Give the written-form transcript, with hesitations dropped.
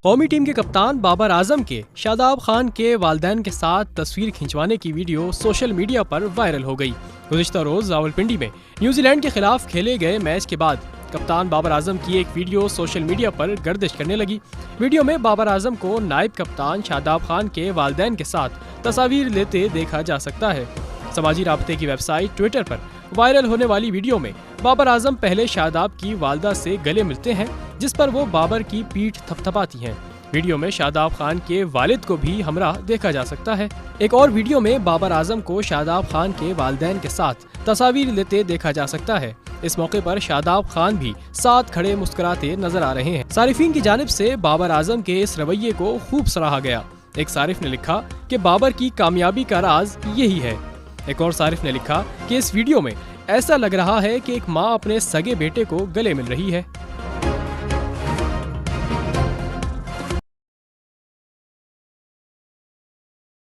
कौमी टीम के कप्तान बाबर आजम के शादाब खान के वालिदैन के साथ तस्वीर खिंचवाने की वीडियो सोशल मीडिया पर वायरल हो गई। गुज़िश्ता रोज रावलपिंडी में न्यूजीलैंड के खिलाफ खेले गए मैच के बाद कप्तान बाबर आजम की एक वीडियो सोशल मीडिया पर गर्दिश करने लगी। वीडियो में बाबर आजम को नायब कप्तान शादाब खान के वालिदैन के साथ तस्वीर लेते देखा जा सकता है। समाजी राब्ते की वेबसाइट ट्विटर पर वायरल होने वाली वीडियो में बाबर आजम पहले शादाब की वालदा से गले मिलते हैं, जिस पर वो बाबर की पीठ थपथपाती हैं। वीडियो में शादाब खान के वालिद को भी हमराह देखा जा सकता है। एक और वीडियो में बाबर आजम को शादाब खान के वालिदैन के साथ तस्वीर लेते देखा जा सकता है। इस मौके पर शादाब खान भी साथ खड़े मुस्कुराते नजर आ रहे हैं। सारिफीन की जानिब से बाबर आजम के इस रवैये को खूब सराहा गया। एक सारिफ ने लिखा कि बाबर की कामयाबी का राज यही है। एक और सारिफ ने लिखा कि इस वीडियो में ऐसा लग रहा है कि एक माँ अपने सगे बेटे को गले मिल रही है।